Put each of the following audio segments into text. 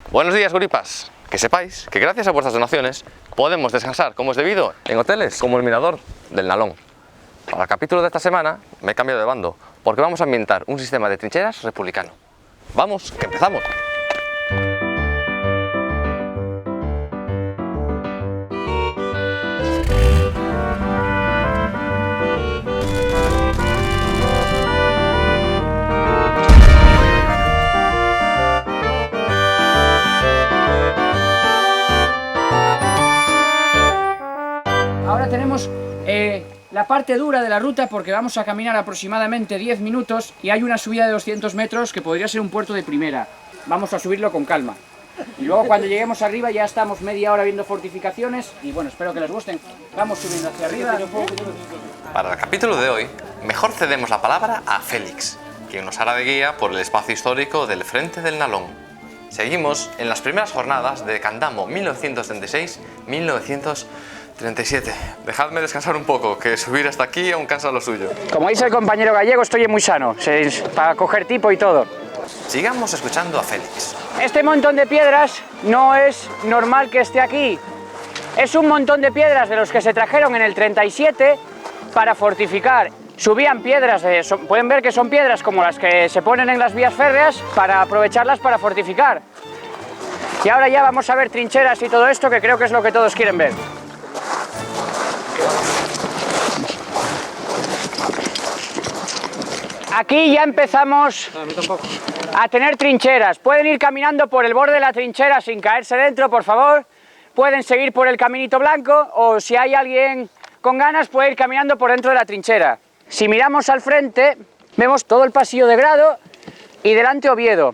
Buenos días, guripas. Que sepáis que gracias a vuestras donaciones podemos descansar como es debido en hoteles como el Mirador del Nalón. Para el capítulo de esta semana me he cambiado de bando porque vamos a ambientar un sistema de trincheras republicano. ¡Vamos, que empezamos! Ahora tenemos la parte dura de la ruta porque vamos a caminar aproximadamente 10 minutos y hay una subida de 200 metros que podría ser un puerto de primera. Vamos a subirlo con calma. Y luego cuando lleguemos arriba ya estamos media hora viendo fortificaciones y bueno, espero que les gusten. Vamos subiendo hacia arriba. Para el capítulo de hoy, mejor cedemos la palabra a Félix, quien nos hará de guía por el espacio histórico del Frente del Nalón. Seguimos en las primeras jornadas de Candamo 1936-1937. Dejadme descansar un poco, que subir hasta aquí aún cansa lo suyo. Como dice el compañero gallego, estoy muy sano, para coger tipo y todo. Sigamos escuchando a Félix. Este montón de piedras no es normal que esté aquí. Es un montón de piedras de los que se trajeron en el 37 para fortificar. Subían piedras, pueden ver que son piedras como las que se ponen en las vías férreas para aprovecharlas para fortificar. Y ahora ya vamos a ver trincheras y todo esto, que creo que es lo que todos quieren ver. Aquí ya empezamos a tener trincheras. Pueden ir caminando por el borde de la trinchera sin caerse dentro, por favor. Pueden seguir por el caminito blanco o si hay alguien con ganas puede ir caminando por dentro de la trinchera. Si miramos al frente, vemos todo el pasillo de Grado y delante Oviedo.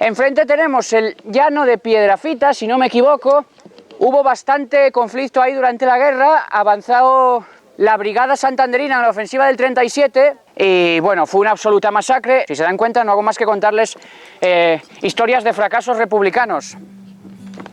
Enfrente tenemos el llano de Piedrafita, si no me equivoco. Hubo bastante conflicto ahí durante la guerra, avanzó la brigada santanderina en la ofensiva del 37 y bueno, fue una absoluta masacre. Si se dan cuenta, no hago más que contarles historias de fracasos republicanos.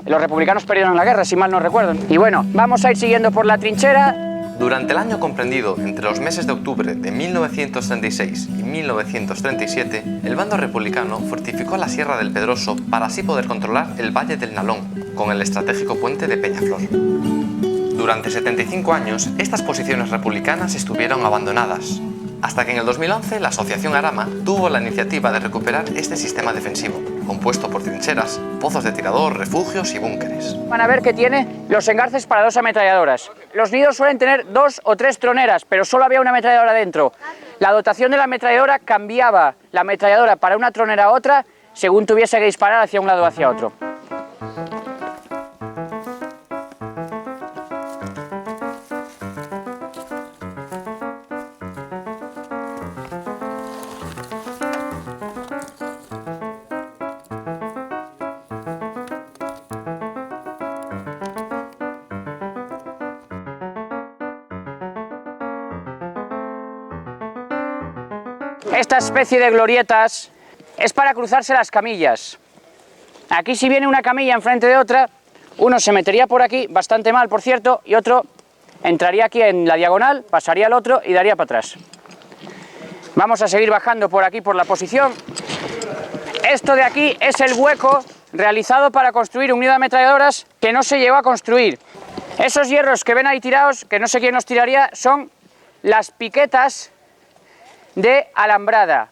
Los republicanos perdieron la guerra, si mal no recuerdo. Y bueno, vamos a ir siguiendo por la trinchera. Durante el año comprendido entre los meses de octubre de 1936 y 1937, el bando republicano fortificó la Sierra del Pedroso para así poder controlar el Valle del Nalón, con el estratégico puente de Peñaflor. Durante 75 años, estas posiciones republicanas estuvieron abandonadas, hasta que en el 2011 la Asociación Arama tuvo la iniciativa de recuperar este sistema defensivo, compuesto por trincheras, pozos de tirador, refugios y búnkeres. Van a ver que tiene los engarces para 2 ametralladoras. Los nidos suelen tener 2 o 3 troneras, pero solo había una ametralladora dentro. La dotación de la ametralladora cambiaba la ametralladora para una tronera a otra según tuviese que disparar hacia un lado o hacia otro. Esta especie de glorietas es para cruzarse las camillas. Aquí si viene una camilla enfrente de otra, uno se metería por aquí, bastante mal por cierto, y otro entraría aquí en la diagonal, pasaría al otro y daría para atrás. Vamos a seguir bajando por aquí por la posición. Esto de aquí es el hueco realizado para construir un nido de ametralladoras que no se llegó a construir. Esos hierros que ven ahí tirados, que no sé quién los tiraría, son las piquetas de alambrada.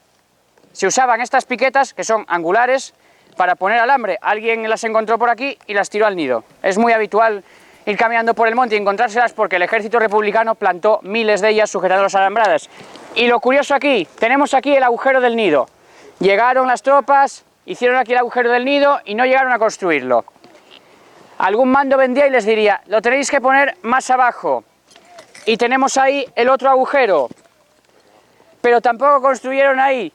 Se usaban estas piquetas, que son angulares, para poner alambre. Alguien las encontró por aquí y las tiró al nido. Es muy habitual ir caminando por el monte y encontrárselas porque el ejército republicano plantó miles de ellas sujetando las alambradas. Y lo curioso aquí, tenemos aquí el agujero del nido. Llegaron las tropas, hicieron aquí el agujero del nido y no llegaron a construirlo. Algún mando vendría y les diría, lo tenéis que poner más abajo. Y tenemos ahí el otro agujero. Pero tampoco construyeron ahí.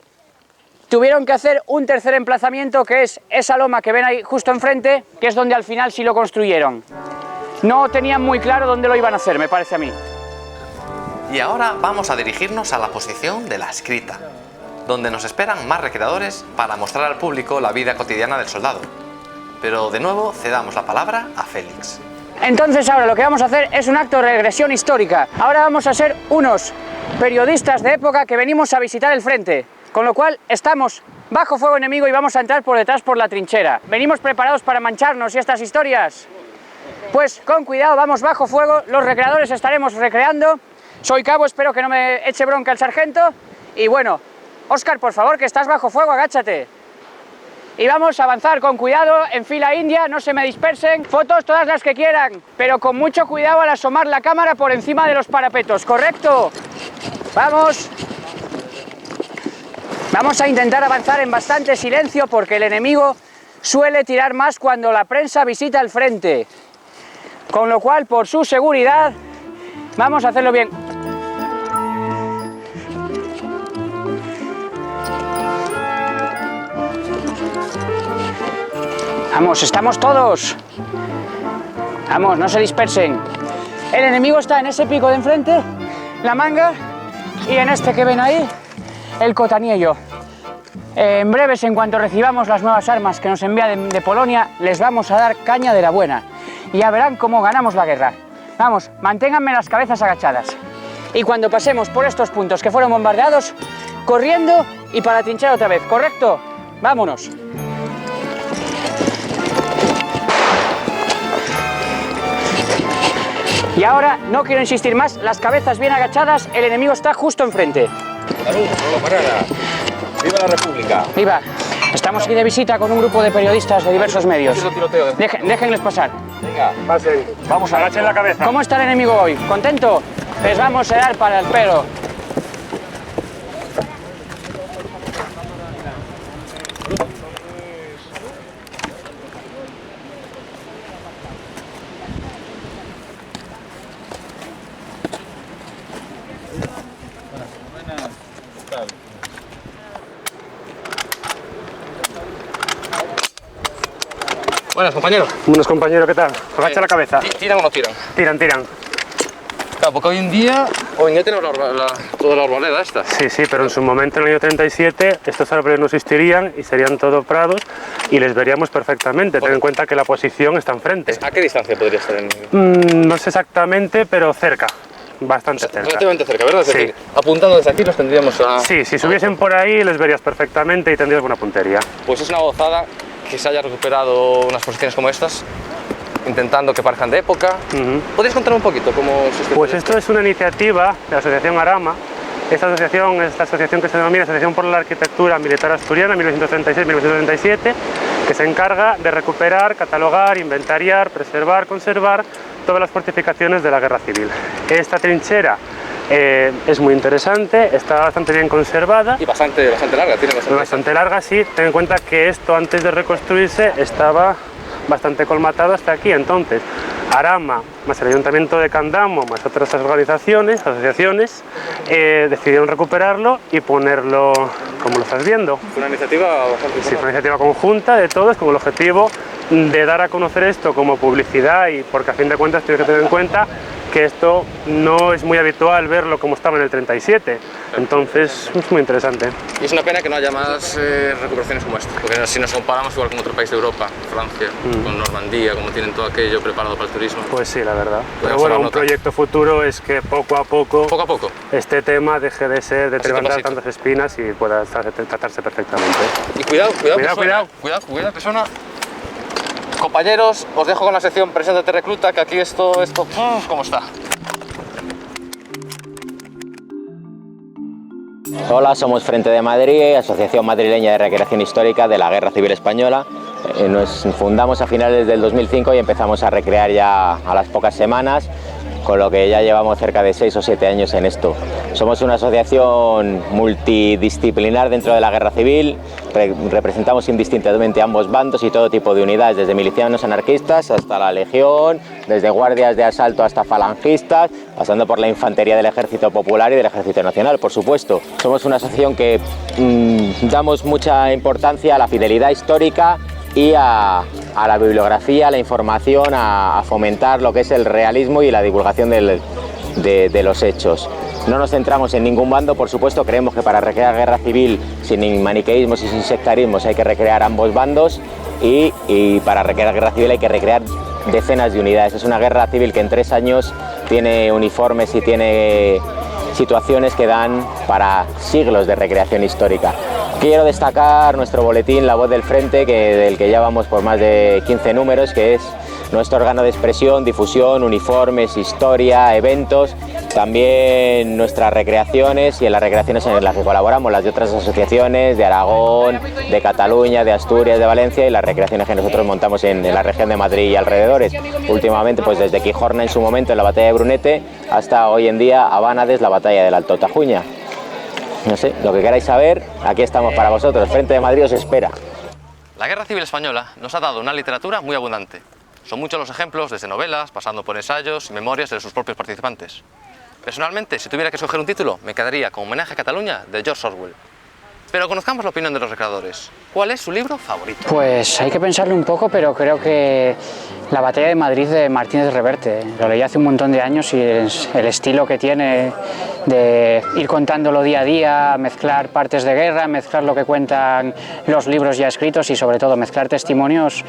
Tuvieron que hacer un tercer emplazamiento, que es esa loma que ven ahí justo enfrente, que es donde al final sí lo construyeron. No tenían muy claro dónde lo iban a hacer, me parece a mí. Y ahora vamos a dirigirnos a la posición de la escrita, donde nos esperan más recreadores para mostrar al público la vida cotidiana del soldado. Pero de nuevo cedamos la palabra a Félix. Entonces ahora lo que vamos a hacer es un acto de regresión histórica. Ahora vamos a ser unos periodistas de época que venimos a visitar el frente, con lo cual estamos bajo fuego enemigo y vamos a entrar por detrás por la trinchera. ¿Venimos preparados para mancharnos y estas historias? Pues con cuidado, vamos bajo fuego, los recreadores estaremos recreando. Soy cabo, espero que no me eche bronca el sargento. Y bueno, Óscar, por favor, que estás bajo fuego, agáchate. Y vamos a avanzar con cuidado, en fila india, no se me dispersen. Fotos todas las que quieran, pero con mucho cuidado al asomar la cámara por encima de los parapetos, ¿correcto? Vamos. Vamos a intentar avanzar en bastante silencio porque el enemigo suele tirar más cuando la prensa visita el frente. Con lo cual, por su seguridad, vamos a hacerlo bien. Vamos, estamos todos. Vamos, no se dispersen. El enemigo está en ese pico de enfrente, la manga, y en este que ven ahí, el cotaniello. En breves, en cuanto recibamos las nuevas armas que nos envía de Polonia, les vamos a dar caña de la buena. Y ya verán cómo ganamos la guerra. Vamos, manténganme las cabezas agachadas. Y cuando pasemos por estos puntos que fueron bombardeados, corriendo y para trinchar otra vez, ¿correcto? Vámonos. Y ahora, no quiero insistir más, las cabezas bien agachadas, el enemigo está justo enfrente. ¡Salud! ¡No lo parara! ¡Viva la República! ¡Viva! Estamos aquí de visita con un grupo de periodistas de diversos medios. Déjenles pasar. Venga, pasen. Vamos, agachen la cabeza. ¿Cómo está el enemigo hoy? ¿Contento? Les vamos a dar para el pelo. Buenas, compañero. Buenos compañeros, ¿qué tal? Agacha la cabeza. ¿Tiran o no tiran? Tiran, tiran. Claro, porque hoy en día tenemos toda la arboleda esta. Sí, sí, pero en su momento, en el año 37, estos árboles no existirían y serían todo prados y les veríamos perfectamente. Ten en cuenta que la posición está enfrente. ¿A qué distancia podría estar el enemigo? No sé exactamente, pero cerca. Bastante cerca. Relativamente cerca, ¿verdad? Es Sí. decir, apuntando desde aquí los tendríamos a... Sí, si subiesen por ahí les verías perfectamente y tendrías buena puntería. Pues es una gozada que se haya recuperado unas posiciones como estas, intentando que parezcan de época. ¿Podrías contar un poquito cómo se Pues esto es una iniciativa de la Asociación Arama. Esta asociación que se denomina Asociación por la Arquitectura Militar Asturiana 1936-1937, que se encarga de recuperar, catalogar, inventariar, preservar, conservar todas las fortificaciones de la Guerra Civil. Esta trinchera es muy interesante, está bastante bien conservada. Y bastante larga, tiene Bastante larga, sí. Ten en cuenta que esto antes de reconstruirse estaba bastante colmatado hasta aquí. Entonces, Arama, más el Ayuntamiento de Candamo, más otras asociaciones, decidieron recuperarlo y ponerlo como lo estás viendo. Una iniciativa bastante... Sí, fue una iniciativa conjunta de todos con el objetivo de dar a conocer esto como publicidad y porque a fin de cuentas tienes que tener en cuenta que esto no es muy habitual verlo como estaba en el 37, entonces es muy interesante. Y es una pena que no haya más recuperaciones como esta, porque si nos comparamos igual con otro país de Europa, Francia, con Normandía, como tienen todo aquello preparado para el turismo. Pues sí, la verdad. Pero Podemos bueno, tomar un nota. proyecto futuro es que poco a poco Este tema deje de ser de Pasito, levantar pasito. tantas espinas y pueda tratarse perfectamente. Y cuidado que suena. Compañeros, os dejo con la sección Preséntate Recluta, que aquí esto, ¿cómo está? Hola, somos Frente de Madrid, Asociación Madrileña de Recreación Histórica de la Guerra Civil Española. Nos fundamos a finales del 2005 y empezamos a recrear ya a las pocas semanas, con lo que ya llevamos cerca de 6 o 7 años en esto. Somos una asociación multidisciplinar dentro de la Guerra Civil, representamos indistintamente ambos bandos y todo tipo de unidades, desde milicianos anarquistas hasta la Legión, desde guardias de asalto hasta falangistas, pasando por la infantería del Ejército Popular y del Ejército Nacional, por supuesto. Somos una asociación que damos mucha importancia a la fidelidad histórica y a la bibliografía, a la información, a fomentar lo que es el realismo y la divulgación de los hechos. No nos centramos en ningún bando, por supuesto, creemos que para recrear guerra civil sin maniqueísmos y sin sectarismos hay que recrear ambos bandos y para recrear guerra civil hay que recrear decenas de unidades. Es una guerra civil que en 3 años tiene uniformes y tiene situaciones que dan para siglos de recreación histórica. Quiero destacar nuestro boletín La Voz del Frente, del que ya vamos por más de 15 números, que es nuestro órgano de expresión, difusión, uniformes, historia, eventos, también nuestras recreaciones, y en las recreaciones en las que colaboramos las de otras asociaciones de Aragón, de Cataluña, de Asturias, de Valencia, y las recreaciones que nosotros montamos en la región de Madrid y alrededores. Últimamente, pues desde Quijorna en su momento en la batalla de Brunete hasta hoy en día Abánades, la batalla del Alto Tajuña. No sé, lo que queráis saber, aquí estamos para vosotros. Frente de Madrid os espera. La Guerra Civil Española nos ha dado una literatura muy abundante. Son muchos los ejemplos, desde novelas, pasando por ensayos y memorias de sus propios participantes. Personalmente, si tuviera que escoger un título, me quedaría con Homenaje a Cataluña, de George Orwell. Pero conozcamos la opinión de los recreadores. ¿Cuál es su libro favorito? Pues hay que pensarlo un poco, pero creo que La batalla de Madrid de Martínez Reverte. Lo leí hace un montón de años y el estilo que tiene de ir contándolo día a día, mezclar partes de guerra, mezclar lo que cuentan los libros ya escritos y sobre todo mezclar testimonios,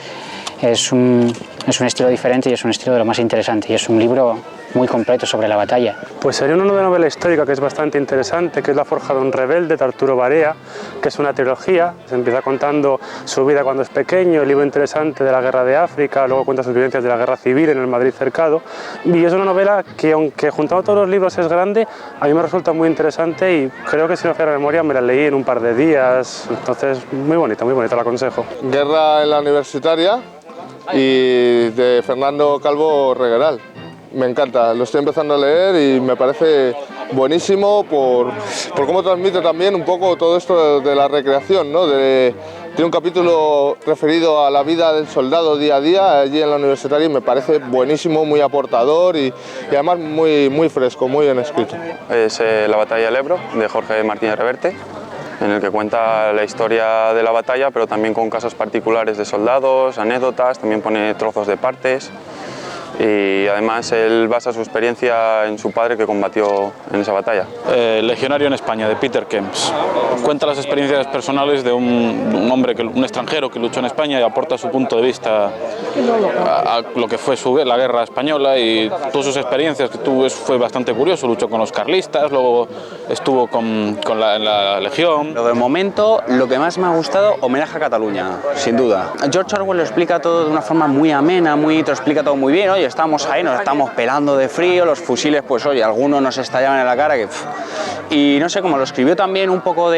es un estilo diferente y es un estilo de lo más interesante, y es un libro muy completo sobre la batalla. Pues sería una novela histórica que es bastante interesante, que es La forja de un rebelde, de Arturo Barea, que es una trilogía. Se empieza contando su vida cuando es pequeño, el libro interesante de la guerra de África, luego cuenta sus vivencias de la guerra civil en el Madrid cercado, y es una novela que, aunque juntando todos los libros es grande, a mí me resulta muy interesante y creo que, si no falla la memoria, me la leí en un par de días. Entonces, muy bonita, la aconsejo. Guerra en la universitaria y de Fernando Calvo Regueral. Me encanta, lo estoy empezando a leer y me parece buenísimo por cómo transmite también un poco todo esto de la recreación, ¿no? Tiene un capítulo referido a la vida del soldado día a día allí en la universitaria y me parece buenísimo, muy aportador y además muy fresco, muy bien escrito. Es La batalla del Ebro, de Jorge Martínez Reverte, en el que cuenta la historia de la batalla, pero también con casos particulares de soldados, anécdotas, también pone trozos de partes. Y además él basa su experiencia en su padre, que combatió en esa batalla. Legionario en España, de Peter Kemps. Cuenta las experiencias personales de un hombre, un extranjero que luchó en España, y aporta su punto de vista a lo que fue la guerra española y todas sus experiencias, que fue bastante curioso. Luchó con los carlistas, luego estuvo en la Legión. Pero de momento, lo que más me ha gustado, Homenaje a Cataluña, sin duda. George Orwell lo explica todo de una forma muy amena, te lo explica todo muy bien. Oye, estamos ahí, nos estamos pelando de frío, los fusiles, pues oye, algunos nos estallaban en la cara, y no sé, como lo escribió también un poco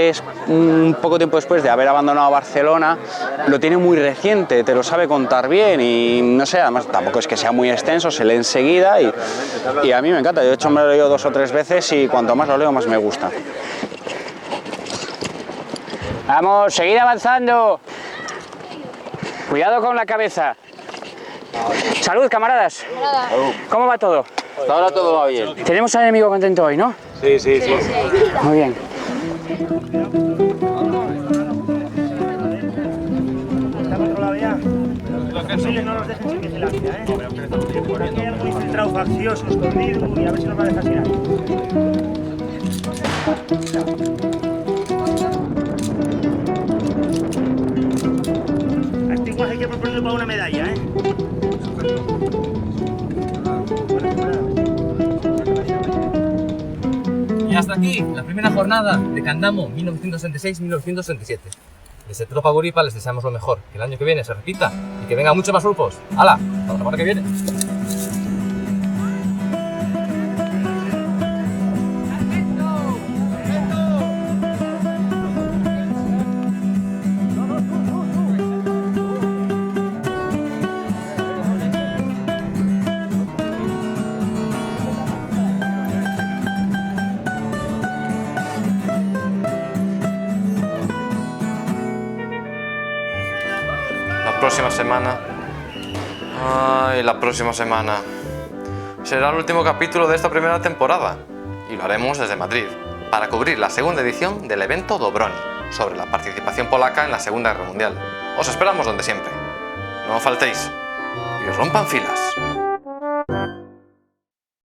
tiempo después de haber abandonado Barcelona, lo tiene muy reciente, te lo sabe contar bien, y no sé, además tampoco es que sea muy extenso, se lee enseguida, y a mí me encanta. Yo de hecho me lo he leído 2 o 3 veces y cuanto más lo leo más me gusta. Vamos, seguid avanzando. Cuidado con la cabeza. Salud, camaradas. ¿Cómo va todo? Hasta ahora todo va bien. Tenemos al enemigo contento hoy, ¿no? Sí. Muy bien. ¿Está controlado ya? Los fusiles no los dejen sin vigilancia, ¿eh? Por aquí hay algo infiltrado, faccioso, escondido, y a ver si nos va a dejar tirar. A este igual hay que proponerle para una medalla, ¿eh? Y hasta aquí la primera jornada de Candamo 1966-1967. Desde Tropa Guripa les deseamos lo mejor, que el año que viene se repita y que vengan muchos más grupos. ¡Hala! Hasta la semana que viene. La próxima semana será el último capítulo de esta primera temporada y lo haremos desde Madrid para cubrir la segunda edición del evento Dobroni sobre la participación polaca en la Segunda Guerra Mundial. Os esperamos donde siempre. No faltéis y rompan filas.